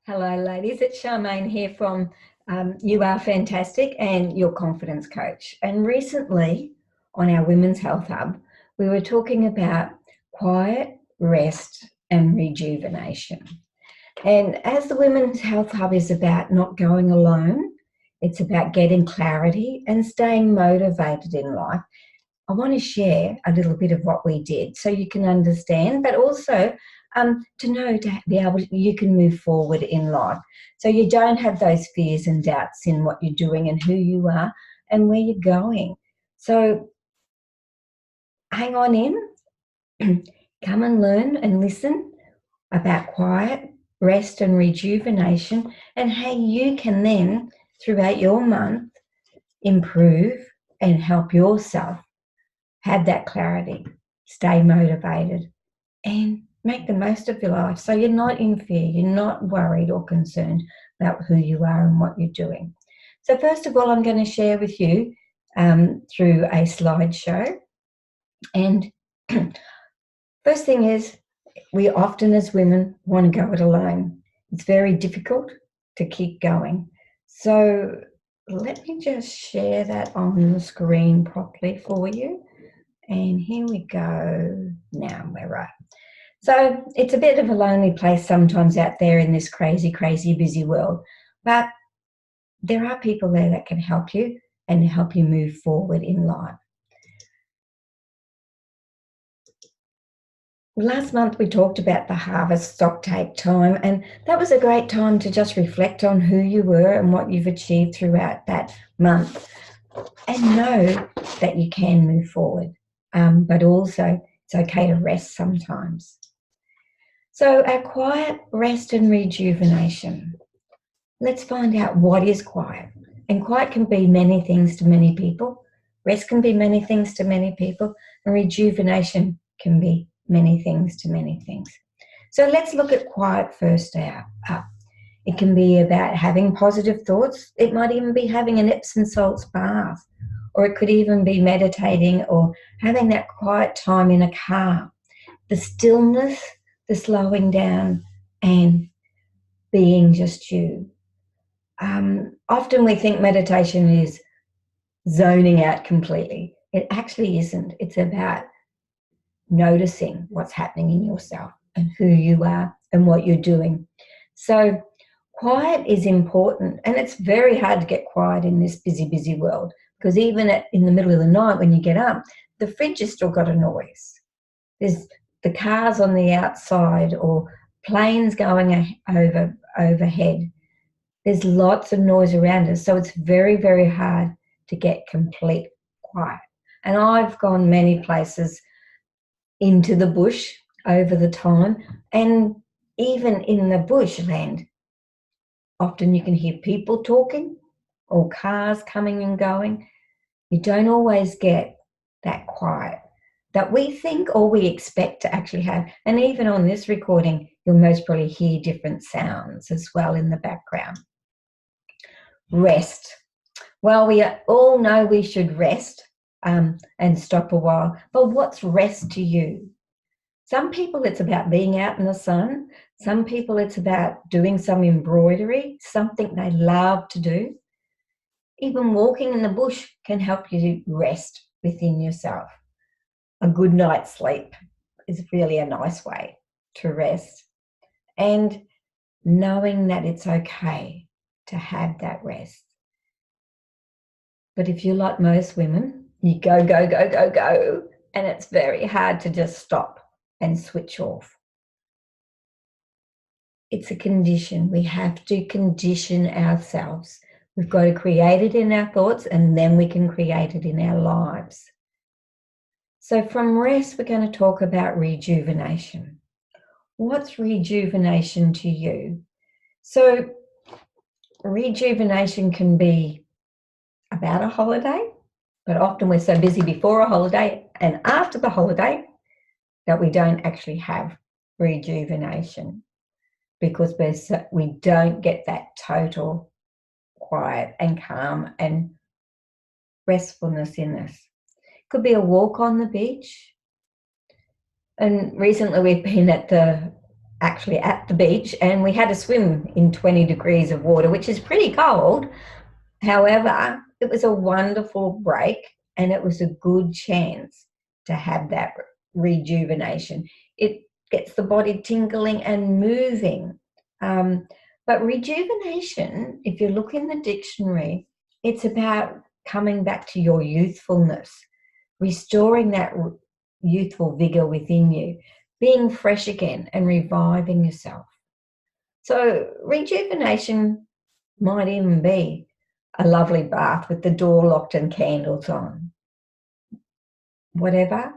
Hello, ladies. It's Charmaine here from You Are Fantastic and Your Confidence Coach. And recently on our Women's Health Hub, we were talking about quiet, rest, and rejuvenation. And as the Women's Health Hub is about not going alone, it's about getting clarity and staying motivated in life. I want to share a little bit of what we did so you can understand, but also to know to be able you can move forward in life. So you don't have those fears and doubts in what you're doing and who you are and where you're going. So hang on in, come and learn and listen about quiet, rest and rejuvenation and how you can then, throughout your month, improve and help yourself have that clarity, stay motivated, and make the most of your life. So you're not in fear, you're not worried or concerned about who you are and what you're doing. So first of all, I'm going to share with you through a slideshow. And first thing is, we often as women want to go it alone. It's very difficult to keep going. So let me just share that on the screen properly for you. And here we go. Now we're right. So it's a bit of a lonely place sometimes out there in this crazy, crazy, busy world. But there are people there that can help you and help you move forward in life. Last month we talked about the harvest stocktake time, and that was a great time to just reflect on who you were and what you've achieved throughout that month and know that you can move forward. But also it's okay to rest sometimes. So our quiet, rest and rejuvenation. Let's find out what is quiet. And quiet can be many things to many people. Rest can be many things to many people. And rejuvenation can be many things to many things. So let's look at quiet first out. It can be about having positive thoughts. It might even be having an Epsom salts bath. Or it could even be meditating or having that quiet time in a car. The stillness, the slowing down and being just you. Often we think meditation is zoning out completely. It actually isn't. It's about noticing what's happening in yourself and who you are and what you're doing. So quiet is important, and it's very hard to get quiet in this busy, busy world because even in the middle of the night when you get up, the fridge has still got a noise. There's the cars on the outside or planes going overhead. There's lots of noise around us, so it's very, very hard to get complete quiet. And I've gone many places into the bush over the time, and even in the bushland, often you can hear people talking or cars coming and going. You don't always get that quiet that we think or we expect to actually have. And even on this recording, you'll most probably hear different sounds as well in the background. Rest. Well, we all know we should rest and stop a while, but what's rest to you? Some people it's about being out in the sun. Some people it's about doing some embroidery, something they love to do. Even walking in the bush can help you rest within yourself. A good night's sleep is really a nice way to rest. And knowing that it's okay to have that rest. But if you're like most women, you go, go, go, go, go, and it's very hard to just stop and switch off. It's a condition. We have to condition ourselves. We've got to create it in our thoughts, and then we can create it in our lives. So from rest, we're going to talk about rejuvenation. What's rejuvenation to you? So rejuvenation can be about a holiday, but often we're so busy before a holiday and after the holiday that we don't actually have rejuvenation because we don't get that total quiet and calm and restfulness in us. Could be a walk on the beach. And recently we've been at the actually at the beach, and we had to swim in 20 degrees of water, which is pretty cold. However, it was a wonderful break, and it was a good chance to have that rejuvenation. It gets the body tingling and moving. But rejuvenation, if you look in the dictionary, it's about coming back to your youthfulness, restoring that youthful vigor within you, being fresh again and reviving yourself. So rejuvenation might even be a lovely bath with the door locked and candles on. Whatever,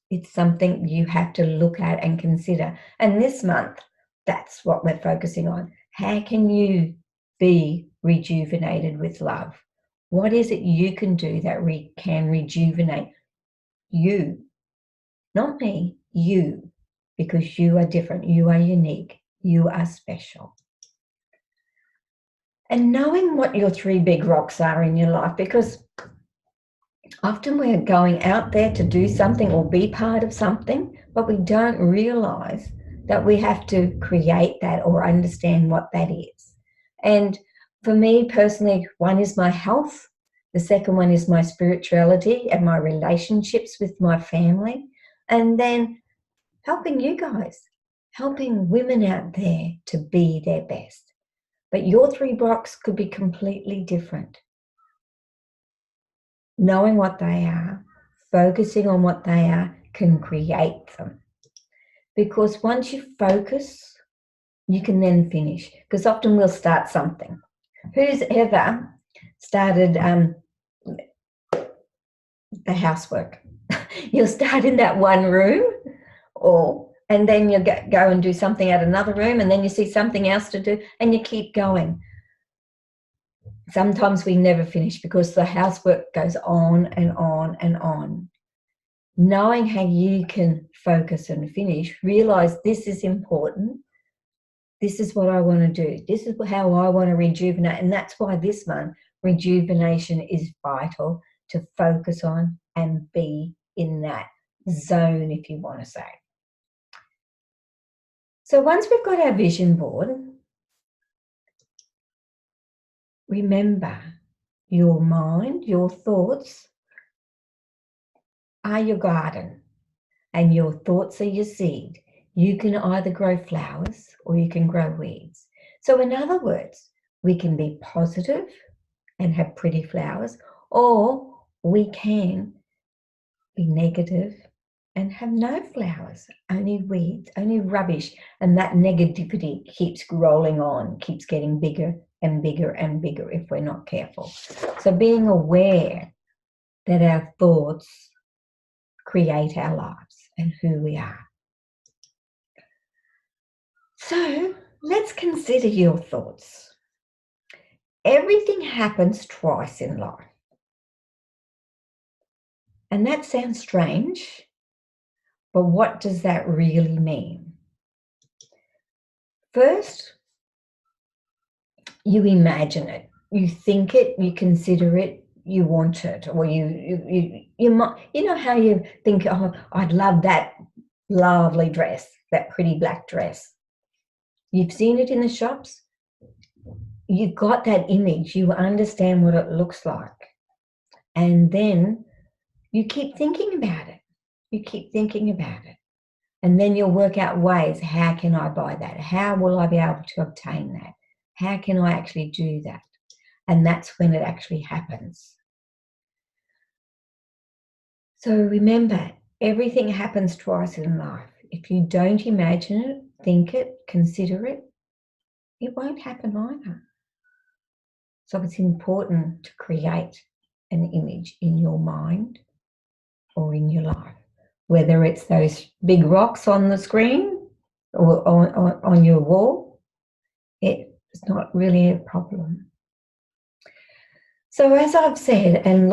it's something you have to look at and consider. And this month, that's what we're focusing on. How can you be rejuvenated with love? What is it you can do that can rejuvenate you? Not me, you, because you are different, you are unique, you are special. And knowing what your 3 big rocks are in your life, because often we're going out there to do something or be part of something, but we don't realize that we have to create that or understand what that is. And for me personally, one is my health. The second one is my spirituality and my relationships with my family. And then helping you guys, helping women out there to be their best. But your 3 rocks could be completely different. Knowing what they are, focusing on what they are, can create them. Because once you focus, you can then finish. Because often we'll start something. Who's ever started the housework? You'll start in that one room, and then you go and do something at another room, and then you see something else to do, and you keep going. Sometimes we never finish because the housework goes on and on and on. Knowing how you can focus and finish, realize this is important. This is what I want to do. This is how I want to rejuvenate. And that's why this month, rejuvenation is vital to focus on and be in that zone, if you want to say. So once we've got our vision board, remember, your mind, your thoughts are your garden, and your thoughts are your seed. You can either grow flowers or you can grow weeds. So in other words, we can be positive and have pretty flowers, or we can be negative and have no flowers, only weeds, only rubbish. And that negativity keeps rolling on, keeps getting bigger and bigger and bigger if we're not careful. So being aware that our thoughts create our lives and who we are. So let's consider your thoughts. Everything happens twice in life. And that sounds strange, but what does that really mean? First, you imagine it, you think it, you consider it, you want it, or you might, you know how you think, oh, I'd love that lovely dress, that pretty black dress. You've seen it in the shops. You've got that image. You understand what it looks like. And then you keep thinking about it. You keep thinking about it. And then you'll work out ways. How can I buy that? How will I be able to obtain that? How can I actually do that? And that's when it actually happens. So remember, everything happens twice in life. If you don't imagine it, think it, consider it, it won't happen either. So it's important to create an image in your mind or in your life, whether it's those big rocks on the screen or on your wall. It's not really a problem. So as I've said and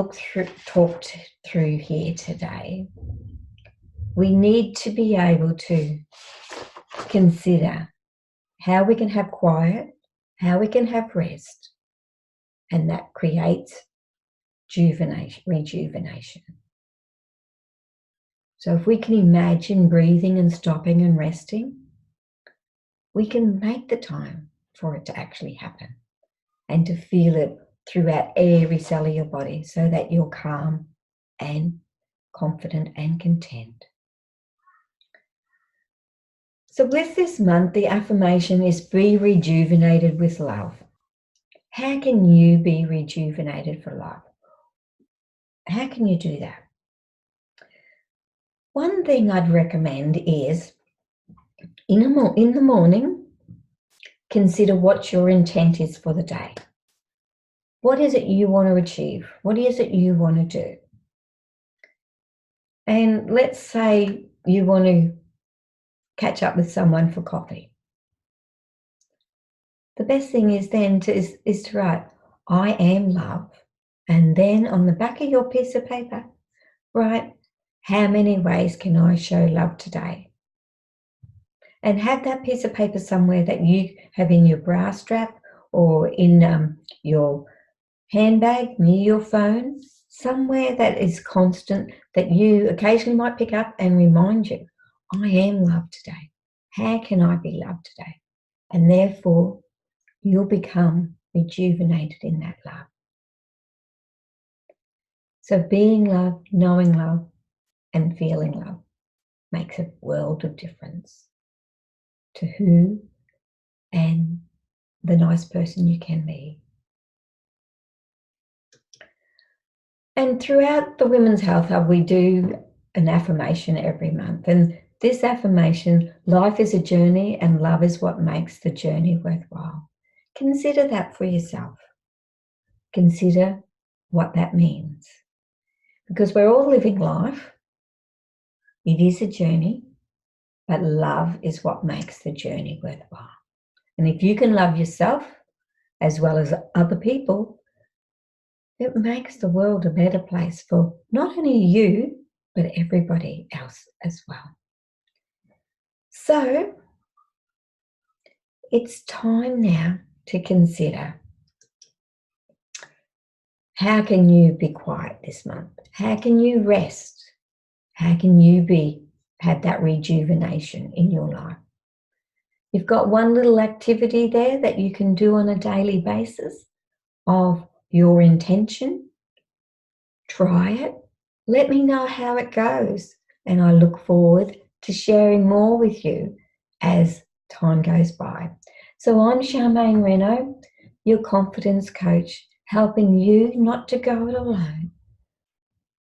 talked through here today, we need to be able to consider how we can have quiet, how we can have rest, and that creates rejuvenation. So if we can imagine breathing and stopping and resting, we can make the time for it to actually happen and to feel it throughout every cell of your body so that you're calm and confident and content. So with this month, the affirmation is be rejuvenated with love. How can you be rejuvenated for love? How can you do that? One thing I'd recommend is in the morning, consider what your intent is for the day. What is it you want to achieve? What is it you want to do? And let's say you want to catch up with someone for coffee. The best thing is then is to write, I am love. And then on the back of your piece of paper, write, how many ways can I show love today? And have that piece of paper somewhere that you have in your bra strap or in your handbag, near your phone, somewhere that is constant that you occasionally might pick up and remind you, I am love today. How can I be loved today? And therefore, you'll become rejuvenated in that love. So being love, knowing love, and feeling love makes a world of difference to who and the nice person you can be. And throughout the Women's Health Hub, we do an affirmation every month. And this affirmation, life is a journey and love is what makes the journey worthwhile. Consider that for yourself. Consider what that means. Because we're all living life. It is a journey, but love is what makes the journey worthwhile. And if you can love yourself as well as other people, it makes the world a better place for not only you, but everybody else as well. So it's time now to consider, how can you be quiet this month? How can you rest? How can you have that rejuvenation in your life? You've got one little activity there that you can do on a daily basis of your intention. Try it. Let me know how it goes. And I look forward to sharing more with you as time goes by. So I'm Charmaine Renaud, your confidence coach, helping you not to go it alone,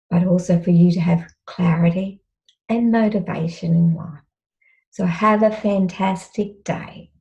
but also for you to have clarity and motivation in life. So have a fantastic day.